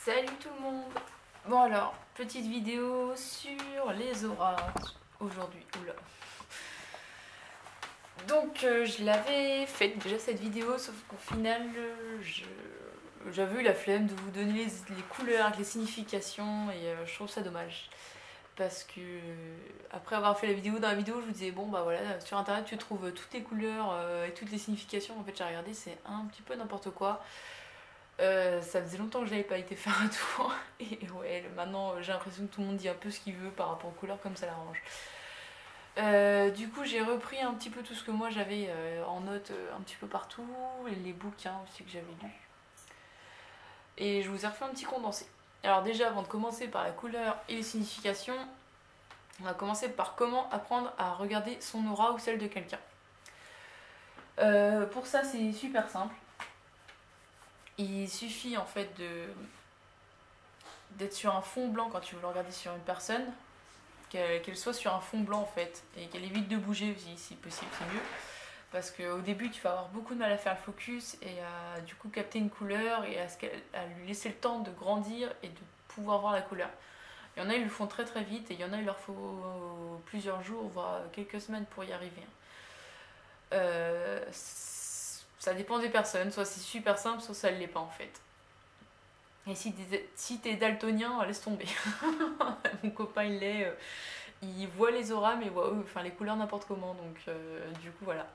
Salut tout le monde. Bon alors, petite vidéo sur les auras aujourd'hui. Oula. Donc je l'avais faite déjà cette vidéo, sauf qu'au final j'avais eu la flemme de vous donner les couleurs avec les significations et je trouve ça dommage. Parce que après avoir fait la vidéo, dans la vidéo je vous disais bon bah voilà, sur internet tu trouves toutes les couleurs et toutes les significations. En fait j'ai regardé, c'est un petit peu n'importe quoi. Ça faisait longtemps que j'avais pas été faire un tour et ouais maintenant j'ai l'impression que tout le monde dit un peu ce qu'il veut par rapport aux couleurs comme ça l'arrange. Du coup j'ai repris un petit peu tout ce que moi j'avais en notes un petit peu partout, et les bouquins aussi que j'avais lus. Et je vous ai refait un petit condensé. Alors déjà avant de commencer par la couleur et les significations, on va commencer par comment apprendre à regarder son aura ou celle de quelqu'un. Pour ça c'est super simple. Il suffit en fait d'être sur un fond blanc quand tu veux le regarder sur une personne, qu'elle soit sur un fond blanc en fait, et qu'elle évite de bouger aussi, si possible c'est mieux. Parce qu'au début tu vas avoir beaucoup de mal à faire le focus et à du coup capter une couleur et à lui laisser le temps de grandir et de pouvoir voir la couleur. Il y en a ils le font très très vite et il y en a il leur faut plusieurs jours voire quelques semaines pour y arriver. Ça dépend des personnes, soit c'est super simple, soit ça ne l'est pas en fait. Et si t'es daltonien, laisse tomber. Mon copain il l'est, il voit les auras mais il voit enfin, les couleurs n'importe comment, donc du coup voilà.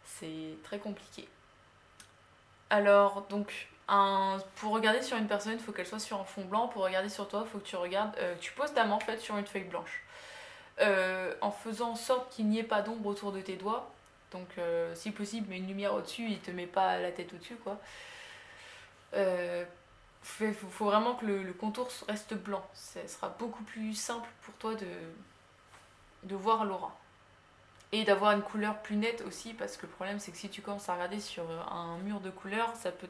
C'est très compliqué. Alors donc pour regarder sur une personne, il faut qu'elle soit sur un fond blanc. Pour regarder sur toi, il faut que tu regardes, tu poses ta main en fait sur une feuille blanche. En faisant en sorte qu'il n'y ait pas d'ombre autour de tes doigts. Donc si possible, mets une lumière au-dessus, il te met pas la tête au-dessus quoi. Faut vraiment que le contour reste blanc. Ce sera beaucoup plus simple pour toi de voir l'aura. Et d'avoir une couleur plus nette aussi, parce que le problème c'est que si tu commences à regarder sur un mur de couleurs, ça peut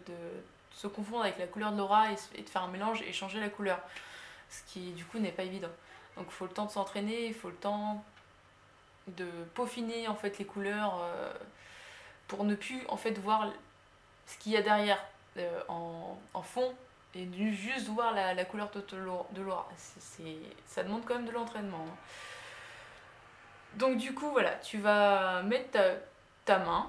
se confondre avec la couleur de l'aura et te faire un mélange et changer la couleur. Ce qui du coup n'est pas évident. Donc il faut le temps de s'entraîner, il faut le temps de peaufiner en fait les couleurs pour ne plus en fait voir ce qu'il y a derrière en fond et juste voir la couleur de l'aura. Ça demande quand même de l'entraînement. Donc du coup voilà, tu vas mettre ta main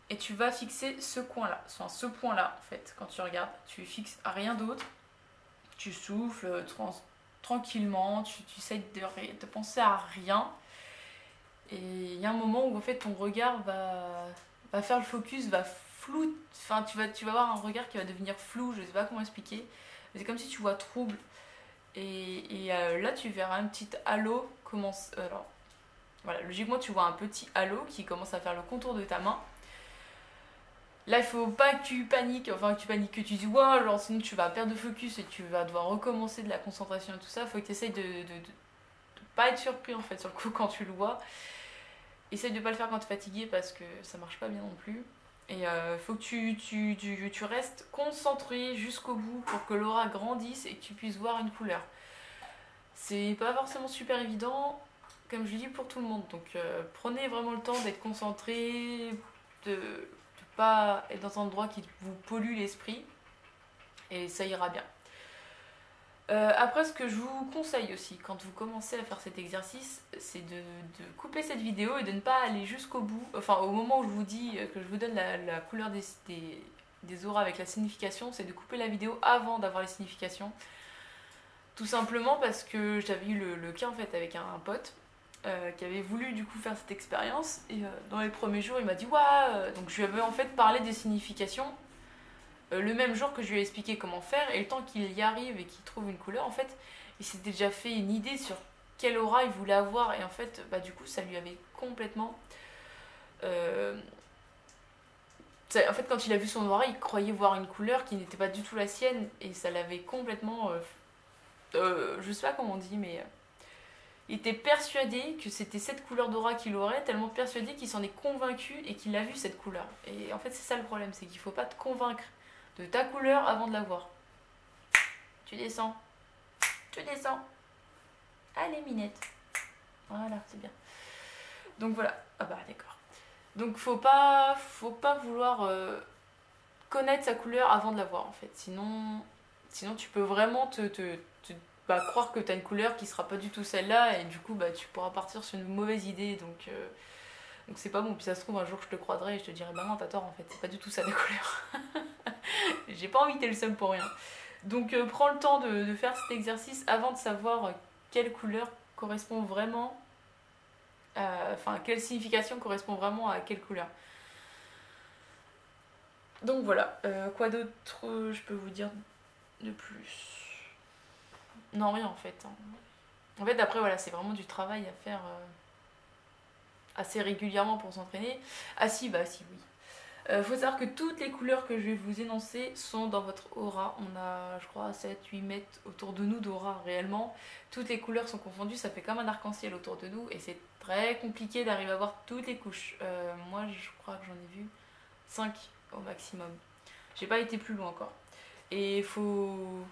et tu vas fixer ce coin-là, enfin ce point-là en fait. Quand tu regardes, tu fixes à rien d'autre, tu souffles tranquillement, tu essayes de penser à rien. Et il y a un moment où en fait ton regard va faire le focus, va flou, enfin tu vas avoir un regard qui va devenir flou, je sais pas comment expliquer. C'est comme si tu vois trouble. Et là tu verras un petit halo commence. Alors voilà, logiquement tu vois un petit halo qui commence à faire le contour de ta main. Là il faut pas que tu paniques, que tu dis wow, genre sinon tu vas perdre de focus et tu vas devoir recommencer de la concentration et tout ça. Il faut que tu essayes de pas être surpris en fait sur le coup quand tu le vois. Essaye de pas le faire quand tu es fatigué parce que ça marche pas bien non plus. Et faut que tu restes concentré jusqu'au bout pour que l'aura grandisse et que tu puisses voir une couleur. C'est pas forcément super évident, comme je dis, pour tout le monde. Donc prenez vraiment le temps d'être concentré, de pas être dans un endroit qui vous pollue l'esprit. Et ça ira bien. Après, ce que je vous conseille aussi quand vous commencez à faire cet exercice, c'est de couper cette vidéo et de ne pas aller jusqu'au bout. Enfin, au moment où je vous dis que je vous donne la couleur des auras avec la signification, c'est de couper la vidéo avant d'avoir les significations. Tout simplement parce que j'avais eu le cas en fait avec un pote qui avait voulu du coup faire cette expérience. Et dans les premiers jours, il m'a dit ouais. Donc je lui avais en fait parlé des significations. Le même jour que je lui ai expliqué comment faire, et le temps qu'il y arrive et qu'il trouve une couleur, en fait, il s'était déjà fait une idée sur quelle aura il voulait avoir, et en fait, bah, du coup, ça lui avait complètement... En fait, quand il a vu son aura, il croyait voir une couleur qui n'était pas du tout la sienne, et ça l'avait complètement... je sais pas comment on dit, mais... il était persuadé que c'était cette couleur d'aura qu'il aurait, tellement persuadé qu'il s'en est convaincu et qu'il a vu cette couleur. Et en fait, c'est ça le problème, c'est qu'il faut pas te convaincre de ta couleur avant de la voir. Tu descends. Tu descends. Allez, Minette. Voilà, c'est bien. Donc voilà. Ah bah d'accord. Donc faut pas vouloir connaître sa couleur avant de la voir en fait. Sinon, Sinon, tu peux vraiment bah, croire que tu as une couleur qui sera pas du tout celle-là, et du coup, bah, tu pourras partir sur une mauvaise idée. Donc c'est pas bon. Puis ça se trouve, un jour, je te croiserai et je te dirai, bah non, t'as tort en fait, c'est pas du tout ça la couleur. J'ai pas envie que t'aies le seum pour rien. Donc prends le temps de faire cet exercice avant de savoir quelle couleur correspond vraiment, enfin, quelle signification correspond vraiment à quelle couleur. Donc voilà, quoi d'autre je peux vous dire de plus? Non, rien en fait. Hein. En fait, après, voilà, c'est vraiment du travail à faire assez régulièrement pour s'entraîner. Ah si, bah si, oui. Faut savoir que toutes les couleurs que je vais vous énoncer sont dans votre aura. On a, je crois, 7-8 mètres autour de nous d'aura réellement. Toutes les couleurs sont confondues, ça fait comme un arc-en-ciel autour de nous et c'est très compliqué d'arriver à voir toutes les couches. Moi, je crois que j'en ai vu 5 au maximum. J'ai pas été plus loin encore. Et il faut...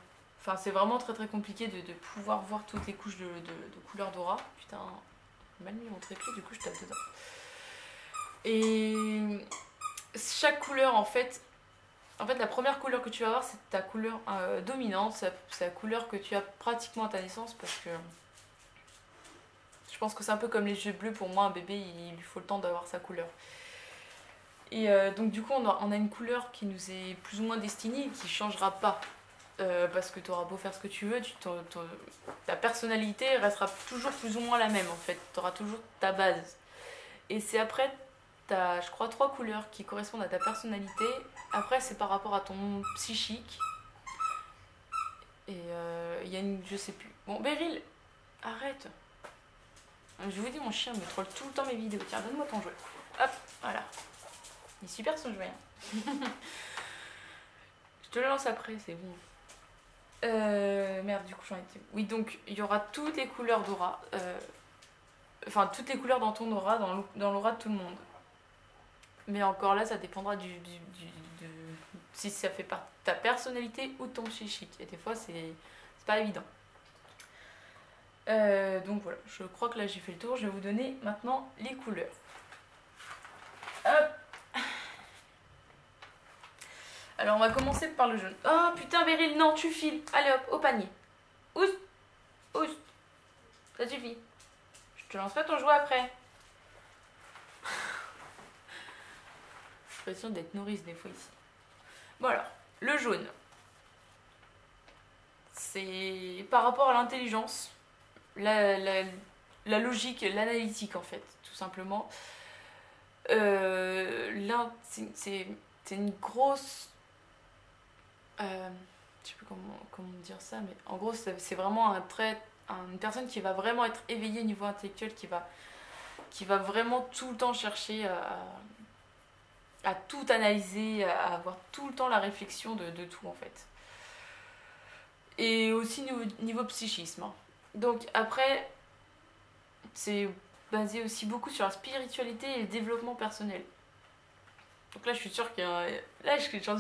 Enfin, c'est vraiment très très compliqué de pouvoir voir toutes les couches de couleurs d'aura. Putain, j'ai mal mis mon trépied, du coup je tape dedans. Et chaque couleur en fait, la première couleur que tu vas avoir c'est ta couleur dominante, c'est la couleur que tu as pratiquement à ta naissance parce que je pense que c'est un peu comme les yeux bleus, pour moi un bébé il lui faut le temps d'avoir sa couleur. Et donc du coup on a une couleur qui nous est plus ou moins destinée et qui changera pas. Parce que tu auras beau faire ce que tu veux, ta personnalité restera toujours plus ou moins la même en fait. Tu auras toujours ta base. Et c'est après, tu as, je crois, 3 couleurs qui correspondent à ta personnalité. Après, c'est par rapport à ton psychique. Et il y a une. Je sais plus. Bon, Beryl, arrête. Je vous dis, mon chien me troll tout le temps mes vidéos. Tiens, donne-moi ton jouet. Hop, voilà. Il est super son jouet. Hein. Je te le lance après, c'est bon. Merde, du coup j'en étais. Oui, donc il y aura toutes les couleurs d'aura. Enfin, toutes les couleurs dans ton aura, dans l'aura de tout le monde. Mais encore là, ça dépendra de si ça fait partie de ta personnalité ou de ton psychique. Et des fois, c'est pas évident. Donc voilà, je crois que là j'ai fait le tour. Je vais vous donner maintenant les couleurs. Hop. Alors on va commencer par le jaune. Oh putain Beryl, non tu files. Allez hop, au panier. Oust, oust. Ça suffit. Je te lancerai ton jouet après. J'ai l'impression d'être nourrice des fois ici. Bon alors, le jaune. C'est par rapport à l'intelligence, la logique, l'analytique en fait, tout simplement. C'est une grosse... je sais plus comment dire ça, mais en gros c'est vraiment un trait, une personne qui va vraiment être éveillée au niveau intellectuel, qui va vraiment tout le temps chercher à tout analyser, à avoir tout le temps la réflexion de tout en fait. Et aussi niveau psychisme. Hein. Donc après, c'est basé aussi beaucoup sur la spiritualité et le développement personnel. Donc là je suis sûre qu'il y a... Là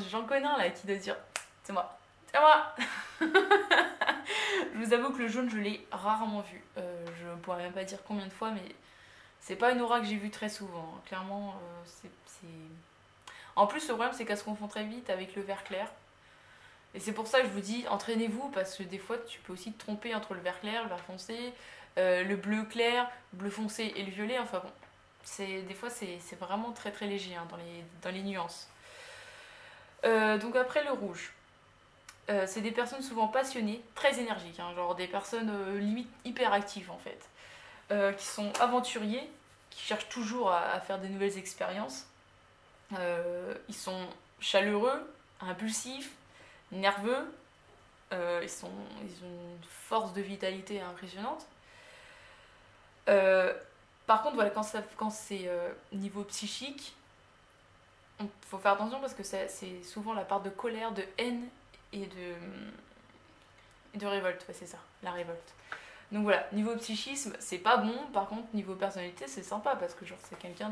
j'en connais un là qui doit dire c'est moi. C'est moi. Je vous avoue que le jaune je l'ai rarement vu. Je pourrais même pas dire combien de fois, mais c'est pas une aura que j'ai vue très souvent. Hein. Clairement, c'est... En plus le problème c'est qu'elle se confond très vite avec le vert clair. Et c'est pour ça que je vous dis entraînez-vous, parce que des fois tu peux aussi te tromper entre le vert clair, le vert foncé, le bleu clair, le bleu foncé et le violet. Enfin bon, des fois c'est vraiment très très léger hein, dans les nuances. Donc après le rouge. C'est des personnes souvent passionnées, très énergiques, hein, genre des personnes limite hyperactives en fait, qui sont aventuriers, qui cherchent toujours à faire des nouvelles expériences. Ils sont chaleureux, impulsifs, nerveux, ils ont une force de vitalité impressionnante. Par contre, voilà, quand c'est niveau psychique, il faut faire attention parce que c'est souvent la part de colère, de haine et de révolte. Ouais, c'est ça, la révolte. Donc voilà, niveau psychisme, c'est pas bon. Par contre, niveau personnalité, c'est sympa parce que genre c'est quelqu'un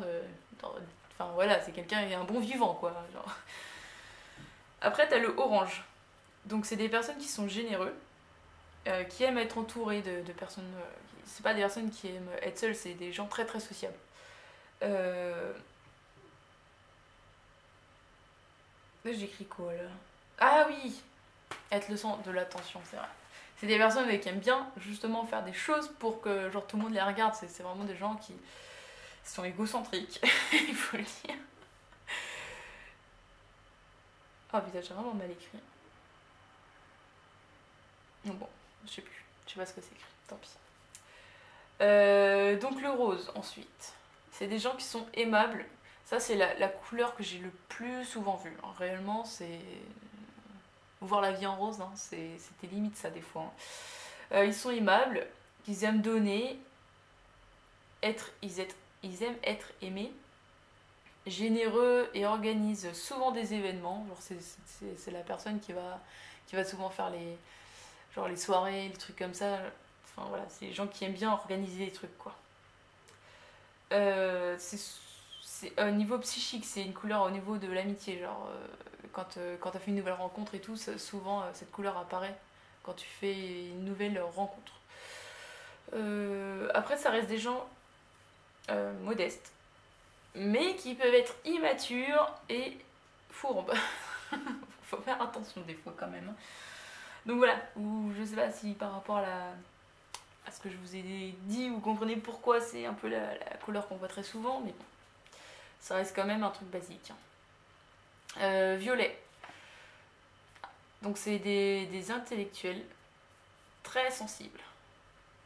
enfin voilà, c'est quelqu'un qui est un bon vivant quoi. Genre. Après, t'as le orange. Donc c'est des personnes qui sont généreux, qui aiment être entourées de personnes. C'est pas des personnes qui aiment être seules, c'est des gens très très sociables. Là j'écris quoi là? Ah oui! être le centre de l'attention, c'est vrai. C'est des personnes qui aiment bien justement faire des choses pour que genre tout le monde les regarde. C'est vraiment des gens qui sont égocentriques, il faut le dire. Oh putain, j'ai vraiment mal écrit. Bon, je sais plus. Je sais pas ce que c'est écrit, tant pis. Donc le rose ensuite. C'est des gens qui sont aimables. Ça c'est la couleur que j'ai le plus souvent vue. Réellement c'est... Voir la vie en rose, hein, c'était limite ça des fois. Hein. Ils sont aimables, ils aiment donner, ils aiment être aimés, généreux et organisent souvent des événements. C'est la personne qui va souvent faire les soirées, les trucs comme ça. Enfin voilà, c'est les gens qui aiment bien organiser des trucs quoi. Au niveau psychique, c'est une couleur au niveau de l'amitié. Genre, quand tu as fait une nouvelle rencontre et tout, souvent cette couleur apparaît quand tu fais une nouvelle rencontre. Après, ça reste des gens modestes, mais qui peuvent être immatures et fourbes. Faut faire attention des fois quand même. Donc voilà, ou je sais pas si par rapport à ce que je vous ai dit, vous comprenez pourquoi c'est un peu la couleur qu'on voit très souvent, mais bon, ça reste quand même un truc basique. Violet. Donc c'est des intellectuels très sensibles.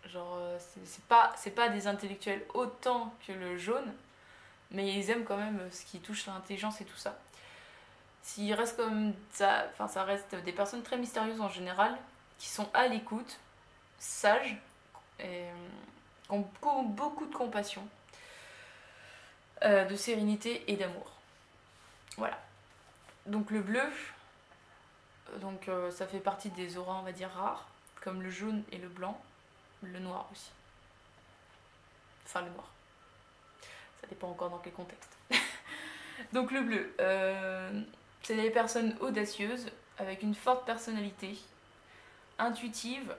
Genre, c'est pas des intellectuels autant que le jaune, mais ils aiment quand même ce qui touche l'intelligence et tout ça. S'ils restent comme ça, enfin ça reste des personnes très mystérieuses en général, qui sont à l'écoute, sages, et qui ont beaucoup de compassion, de sérénité et d'amour. Voilà. Donc le bleu, donc ça fait partie des auras on va dire rares, comme le jaune et le blanc, le noir aussi. Enfin le noir. Ça dépend encore dans quel contexte. Donc le bleu, c'est des personnes audacieuses, avec une forte personnalité, intuitive,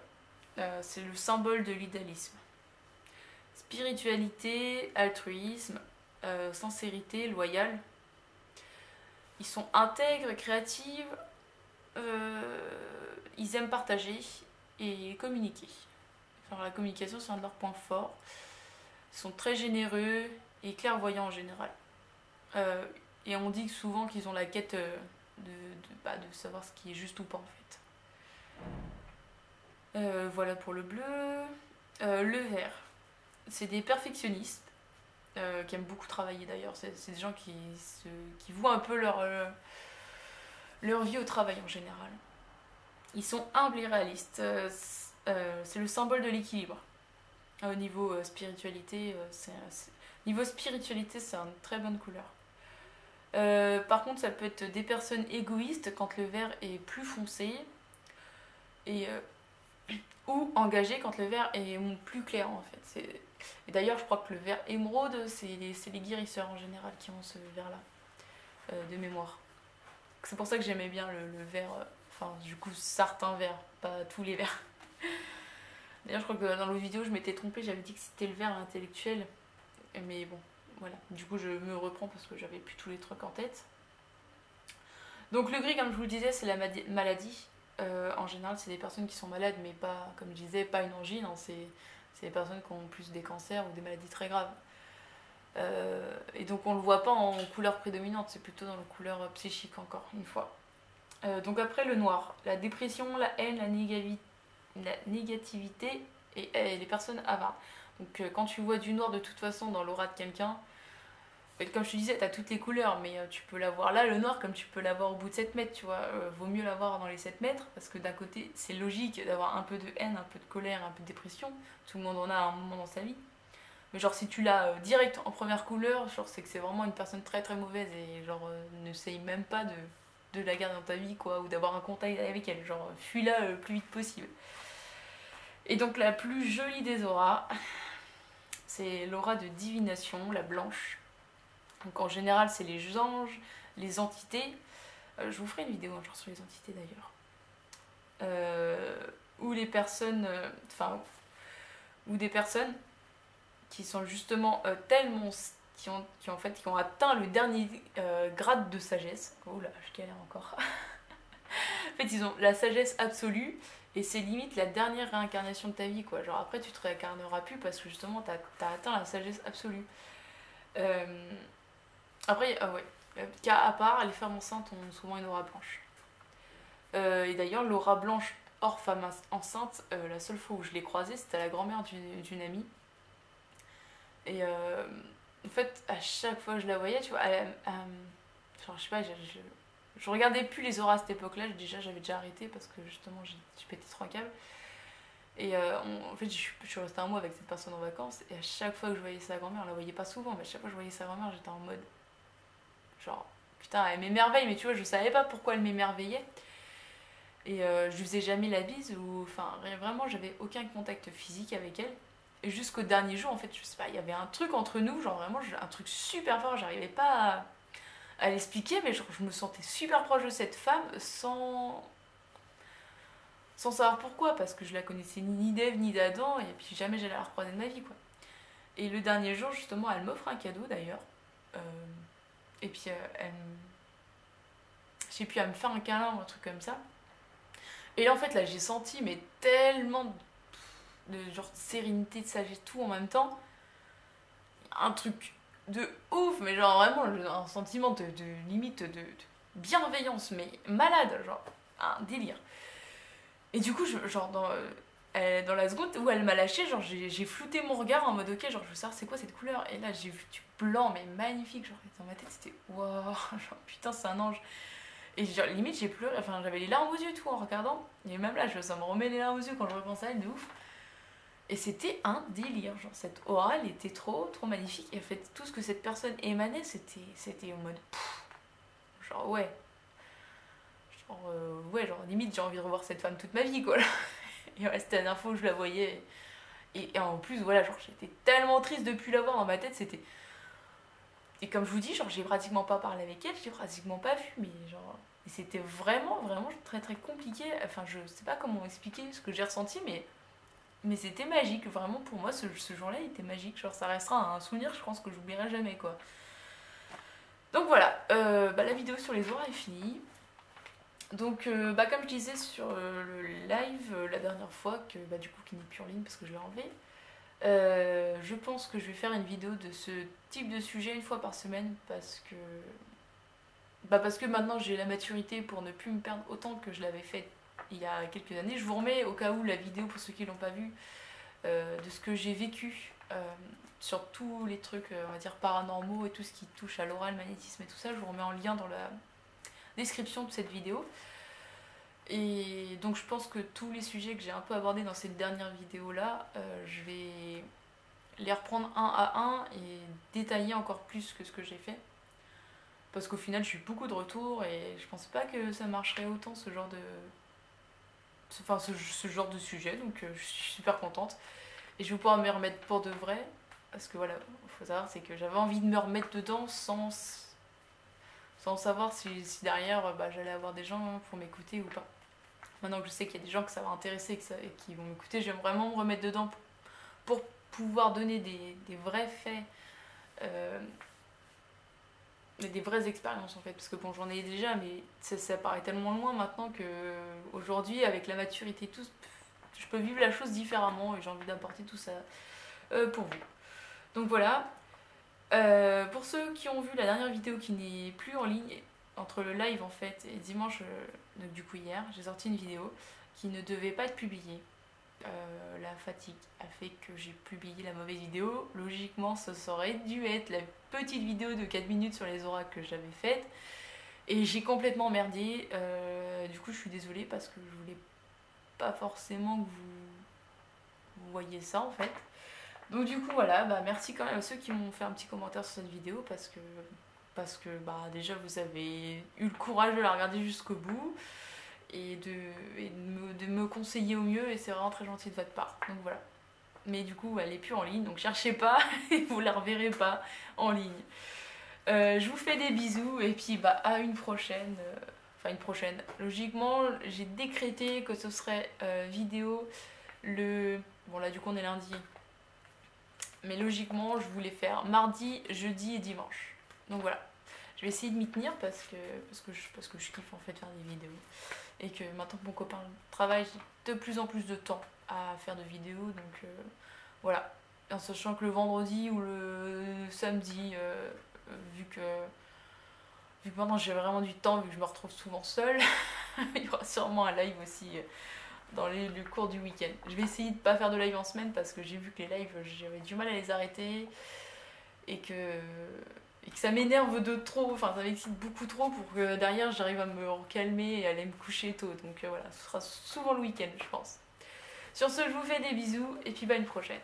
c'est le symbole de l'idéalisme. Spiritualité, altruisme, sincérité, loyal. Ils sont intègres, créatifs, ils aiment partager et communiquer. Enfin, la communication, c'est un de leurs points forts. Ils sont très généreux et clairvoyants en général. Et on dit souvent qu'ils ont la quête de savoir ce qui est juste ou pas en fait. Voilà pour le bleu. Le vert, c'est des perfectionnistes qui aiment beaucoup travailler d'ailleurs. C'est des gens qui vouent un peu leur vie au travail en général. Ils sont humbles et réalistes. C'est le symbole de l'équilibre. Au niveau spiritualité, niveau spiritualité, c'est une très bonne couleur. Par contre, ça peut être des personnes égoïstes quand le vert est plus foncé ou engagées quand le vert est plus clair en fait. Et d'ailleurs, je crois que le vert émeraude, c'est les guérisseurs en général qui ont ce vert-là, de mémoire. C'est pour ça que j'aimais bien le vert, enfin du coup certains verts, pas tous les verts. D'ailleurs, je crois que dans l'autre vidéo, je m'étais trompée, j'avais dit que c'était le vert intellectuel, mais bon. Voilà, du coup je me reprends parce que j'avais plus tous les trucs en tête. Donc le gris, comme je vous le disais, c'est la maladie. En général, c'est des personnes qui sont malades, mais pas, comme je disais, pas une angine. Hein, c'est des personnes qui ont plus des cancers ou des maladies très graves. Et donc on le voit pas en couleur prédominante, c'est plutôt dans la couleur psychique encore une fois. Donc après le noir, la dépression, la haine, la négativité et les personnes avares. Donc quand tu vois du noir de toute façon dans l'aura de quelqu'un, comme je te disais, t'as toutes les couleurs, mais tu peux l'avoir là, le noir, comme tu peux l'avoir au bout de 7 mètres, tu vois. Vaut mieux l'avoir dans les 7 mètres, parce que d'un côté, c'est logique d'avoir un peu de haine, un peu de colère, un peu de dépression. Tout le monde en a à un moment dans sa vie. Mais genre, si tu l'as direct en première couleur, genre, c'est que c'est vraiment une personne très très mauvaise, et genre, n'essaye même pas de la garder dans ta vie, quoi, ou d'avoir un contact avec elle. Genre, fuis-la le plus vite possible. Et donc, la plus jolie des auras, c'est l'aura de divination, la blanche. Donc en général, c'est les anges, les entités. Je vous ferai une vidéo un jour sur les entités d'ailleurs. Ou les personnes, ou des personnes qui sont justement tellement, qui ont atteint le dernier grade de sagesse. Oh là, je galère encore. fait, ils ont la sagesse absolue et c'est limite la dernière réincarnation de ta vie, quoi. Genre après, tu te réincarneras plus parce que justement, t'as atteint la sagesse absolue. Euh, Après, ah ouais, cas à part, les femmes enceintes ont souvent une aura blanche. Et d'ailleurs, l'aura blanche hors femme enceinte, la seule fois où je l'ai croisée, c'était à la grand-mère d'une amie. Et en fait, à chaque fois que je la voyais, tu vois, genre, je sais pas, je regardais plus les auras à cette époque-là. Déjà, j'avais déjà arrêté parce que justement, j'ai pété 3 câbles. Et en fait, je suis restée un mois avec cette personne en vacances. Et à chaque fois que je voyais sa grand-mère, on la voyait pas souvent, mais à chaque fois que je voyais sa grand-mère, j'étais en mode genre, putain, elle m'émerveille, mais tu vois, je savais pas pourquoi elle m'émerveillait. Et je lui faisais jamais la bise, ou enfin, vraiment, j'avais aucun contact physique avec elle. Et jusqu'au dernier jour, en fait, je sais pas, il y avait un truc entre nous, genre vraiment, un truc super fort, j'arrivais pas à l'expliquer, mais genre, je me sentais super proche de cette femme sans savoir pourquoi, parce que je la connaissais ni d'Ève ni d'Adam, et puis jamais j'allais la recroiser de ma vie, quoi. Et le dernier jour, justement, elle m'offre un cadeau d'ailleurs. Euh, et puis, je sais plus, elle me fait un câlin ou un truc comme ça. Et là, en fait, là, j'ai senti, mais tellement de genre de sérénité, de sagesse, tout en même temps. Un truc de ouf, mais genre vraiment un sentiment de limite de bienveillance, mais malade, genre un délire. Et du coup, genre dans la seconde où elle m'a lâché, genre j'ai flouté mon regard en mode ok, genre je veux savoir c'est quoi cette couleur. Et là, j'ai vu du blanc, mais magnifique, genre dans ma tête c'était waouh, genre putain, c'est un ange. Et genre, limite, j'ai pleuré, enfin j'avais les larmes aux yeux tout en regardant. Et même là, ça me remet les larmes aux yeux quand je repense à elle, de ouf. Et c'était un délire, genre cette aura, elle était trop magnifique. Et en fait, tout ce que cette personne émanait, c'était en mode pff, genre ouais. Ouais, genre limite, j'ai envie de revoir cette femme toute ma vie, quoi. Et ouais, c'était la dernière fois où je la voyais. Et en plus, voilà, genre j'étais tellement triste de plus la voir dans ma tête, c'était. Et comme je vous dis, genre j'ai pratiquement pas parlé avec elle, j'ai pratiquement pas vu, mais genre. Et c'était vraiment très compliqué. Enfin, je sais pas comment expliquer ce que j'ai ressenti, mais c'était magique, vraiment pour moi ce jour-là il était magique, genre ça restera un souvenir je pense que j'oublierai jamais quoi. Donc voilà, la vidéo sur les auras est finie. Donc comme je disais sur le live la dernière fois, que du coup qui n'est plus en ligne parce que je l'ai enlevé, je pense que je vais faire une vidéo de ce type de sujet une fois par semaine parce que maintenant j'ai la maturité pour ne plus me perdre autant que je l'avais fait il y a quelques années. Je vous remets au cas où la vidéo pour ceux qui l'ont pas vue de ce que j'ai vécu sur tous les trucs on va dire paranormaux et tout ce qui touche à l'aura, le magnétisme et tout ça. Je vous remets en lien dans la description de cette vidéo. Et donc je pense que tous les sujets que j'ai un peu abordés dans cette dernière vidéo là, je vais les reprendre un à un et détailler encore plus que ce que j'ai fait. Parce qu'au final, j'ai eu beaucoup de retours et je pense pas que ça marcherait autant ce genre de. Enfin, ce genre de sujet, donc je suis super contente. Et je vais pouvoir me remettre pour de vrai. Parce que voilà, il faut savoir, c'est que j'avais envie de me remettre dedans sans savoir si derrière j'allais avoir des gens pour m'écouter ou pas. Maintenant que je sais qu'il y a des gens que ça va intéresser et qui vont m'écouter, j'aime vraiment me remettre dedans pour pouvoir donner des vrais faits. Des vraies expériences en fait, parce que bon j'en ai déjà mais ça paraît tellement loin maintenant que aujourd'hui avec la maturité et tout, je peux vivre la chose différemment et j'ai envie d'apporter tout ça pour vous. Donc voilà, pour ceux qui ont vu la dernière vidéo qui n'est plus en ligne, entre le live en fait et dimanche, donc du coup hier, j'ai sorti une vidéo qui ne devait pas être publiée. La fatigue a fait que j'ai publié la mauvaise vidéo. Logiquement, ça aurait dû être la petite vidéo de 4 minutes sur les auras que j'avais faite. Et j'ai complètement merdé. Du coup, je suis désolée parce que je voulais pas forcément que vous voyiez ça en fait. Donc du coup, voilà, merci quand même à ceux qui m'ont fait un petit commentaire sur cette vidéo parce que déjà vous avez eu le courage de la regarder jusqu'au bout. Et de me conseiller au mieux et c'est vraiment très gentil de votre part, donc voilà. Mais du coup elle est plus en ligne donc cherchez pas et vous la reverrez pas en ligne. Je vous fais des bisous et puis à une prochaine, enfin une prochaine, logiquement j'ai décrété que ce serait vidéo bon là du coup on est lundi, mais logiquement je voulais faire mardi, jeudi et dimanche, donc voilà. Je vais essayer de m'y tenir parce que je kiffe en fait faire des vidéos. et que maintenant que mon copain travaille, j'ai de plus en plus de temps à faire de vidéos, donc voilà. En sachant que le vendredi ou le samedi, vu que maintenant j'ai vraiment du temps, vu que je me retrouve souvent seule, il y aura sûrement un live aussi dans le cours du week-end. Je vais essayer de pas faire de live en semaine parce que j'ai vu que les lives, j'avais du mal à les arrêter et que ça m'énerve de trop, enfin ça m'excite beaucoup trop pour que derrière j'arrive à me calmer et à aller me coucher tôt. Donc voilà, ce sera souvent le week-end, je pense. Sur ce, je vous fais des bisous et puis bah, à une prochaine.